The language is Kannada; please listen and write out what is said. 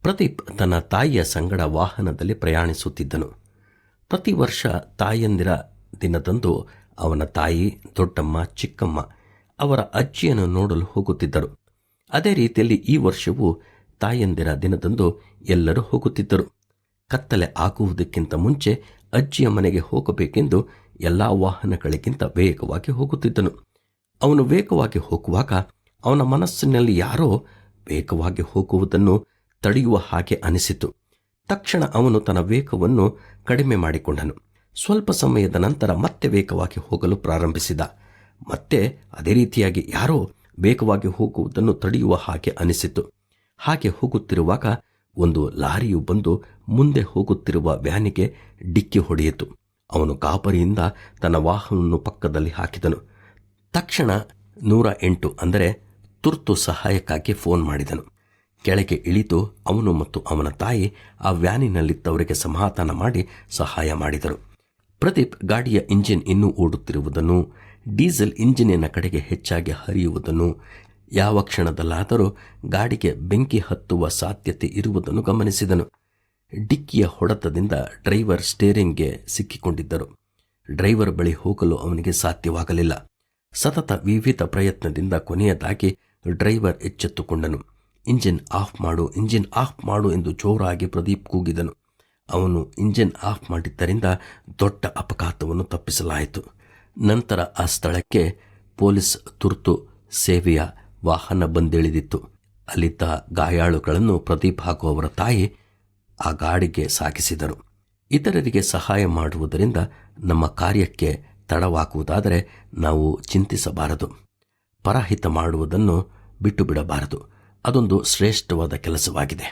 ಪ್ರದೀಪ್ ತನ್ನ ತಾಯಿಯ ಸಂಗಡ ವಾಹನದಲ್ಲಿ ಪ್ರಯಾಣಿಸುತ್ತಿದ್ದನು. ಪ್ರತಿ ವರ್ಷ ತಾಯಂದಿರ ದಿನದಂದು ಅವನ ತಾಯಿ, ದೊಡ್ಡಮ್ಮ, ಚಿಕ್ಕಮ್ಮ ಅವರ ಅಜ್ಜಿಯನ್ನು ನೋಡಲು ಹೋಗುತ್ತಿದ್ದರು. ಅದೇ ರೀತಿಯಲ್ಲಿ ಈ ವರ್ಷವೂ ತಾಯಂದಿರ ದಿನದಂದು ಎಲ್ಲರೂ ಹೋಗುತ್ತಿದ್ದರು. ಕತ್ತಲೆ ಆಗುವುದಕ್ಕಿಂತ ಮುಂಚೆ ಅಜ್ಜಿಯ ಮನೆಗೆ ಹೋಗಬೇಕೆಂದು ಎಲ್ಲ ವಾಹನಗಳಿಗಿಂತ ವೇಗವಾಗಿ ಹೋಗುತ್ತಿದ್ದನು. ಅವನು ವೇಗವಾಗಿ ಹೋಗುವಾಗ ಅವನ ಮನಸ್ಸಿನಲ್ಲಿ ಯಾರೋ ವೇಗವಾಗಿ ಹೋಗುವುದನ್ನು ತಡೆಯುವ ಹಾಗೆ ಅನಿಸಿತು. ತಕ್ಷಣ ಅವನು ತನ್ನ ವೇಗವನ್ನು ಕಡಿಮೆ ಮಾಡಿಕೊಂಡನು. ಸ್ವಲ್ಪ ಸಮಯದ ನಂತರ ಮತ್ತೆ ವೇಗವಾಗಿ ಹೋಗಲು ಪ್ರಾರಂಭಿಸಿದ. ಮತ್ತೆ ಅದೇ ರೀತಿಯಾಗಿ ಯಾರೋ ವೇಗವಾಗಿ ಹೋಗುವುದನ್ನು ತಡೆಯುವ ಹಾಗೆ ಅನಿಸಿತು. ಹಾಗೆ ಹೋಗುತ್ತಿರುವಾಗ ಒಂದು ಲಾರಿಯು ಬಂದು ಮುಂದೆ ಹೋಗುತ್ತಿರುವ ವ್ಯಾನಿಗೆ ಡಿಕ್ಕಿ ಹೊಡೆಯಿತು. ಅವನು ಗಾಬರಿಯಿಂದ ತನ್ನ ವಾಹನವನ್ನು ಪಕ್ಕದಲ್ಲಿ ಹಾಕಿದನು. ತಕ್ಷಣ 108 ಅಂದರೆ ತುರ್ತು ಸಹಾಯಕ್ಕಾಗಿ ಫೋನ್ ಮಾಡಿದನು. ಕೆಳಗೆ ಇಳಿದು ಅವನು ಮತ್ತು ಅವನ ತಾಯಿ ಆ ವ್ಯಾನಿನಲ್ಲಿದ್ದವರಿಗೆ ಸಮಾಧಾನ ಮಾಡಿ ಸಹಾಯ ಮಾಡಿದರು. ಪ್ರದೀಪ್ ಗಾಡಿಯ ಇಂಜಿನ್ ಇನ್ನೂ ಓಡುತ್ತಿರುವುದನ್ನು, ಡೀಸೆಲ್ ಇಂಜಿನಿನ ಕಡೆಗೆ ಹೆಚ್ಚಾಗಿ ಹರಿಯುವುದನ್ನು, ಯಾವ ಕ್ಷಣದಲ್ಲಾದರೂ ಗಾಡಿಗೆ ಬೆಂಕಿ ಹತ್ತುವ ಸಾಧ್ಯತೆ ಇರುವುದನ್ನು ಗಮನಿಸಿದನು. ಡಿಕ್ಕಿಯ ಹೊಡೆತದಿಂದ ಡ್ರೈವರ್ ಸ್ಟೇರಿಂಗ್ಗೆ ಸಿಕ್ಕಿಕೊಂಡಿದ್ದರು. ಡ್ರೈವರ್ ಬಳಿ ಹೋಗಲು ಅವನಿಗೆ ಸಾಧ್ಯವಾಗಲಿಲ್ಲ. ಸತತ ವಿವಿಧ ಪ್ರಯತ್ನದಿಂದ ಕೊನೆಯದಾಗಿ ಡ್ರೈವರ್ ಎಚ್ಚೆತ್ತುಕೊಂಡನು. ಇಂಜಿನ್ ಆಫ್ ಮಾಡು, ಇಂಜಿನ್ ಆಫ್ ಮಾಡು ಎಂದು ಜೋರಾಗಿ ಪ್ರದೀಪ್ ಕೂಗಿದನು. ಅವನು ಇಂಜಿನ್ ಆಫ್ ಮಾಡಿದ್ದರಿಂದ ದೊಡ್ಡ ಅಪಘಾತವನ್ನು ತಪ್ಪಿಸಲಾಯಿತು. ನಂತರ ಆ ಸ್ಥಳಕ್ಕೆ ಪೊಲೀಸ್ ತುರ್ತು ಸೇವೆಯ ವಾಹನ ಬಂದಿಳಿದಿತ್ತು. ಅಲ್ಲಿದ್ದ ಗಾಯಾಳುಗಳನ್ನು ಪ್ರದೀಪ್ ಹಾಗೂ ಅವರ ತಾಯಿ ಆ ಗಾಡಿಗೆ ಸಾಗಿಸಿದರು. ಇತರರಿಗೆ ಸಹಾಯ ಮಾಡುವುದರಿಂದ ನಮ್ಮ ಕಾರ್ಯಕ್ಕೆ ತಡವಾಗುವುದಾದರೆ ನಾವು ಚಿಂತಿಸಬಾರದು. ಪರಹಿತ ಮಾಡುವುದನ್ನು ಬಿಟ್ಟು ಬಿಡಬಾರದು. ಅದೊಂದು ಶ್ರೇಷ್ಠವಾದ ಕೆಲಸವಾಗಿದೆ.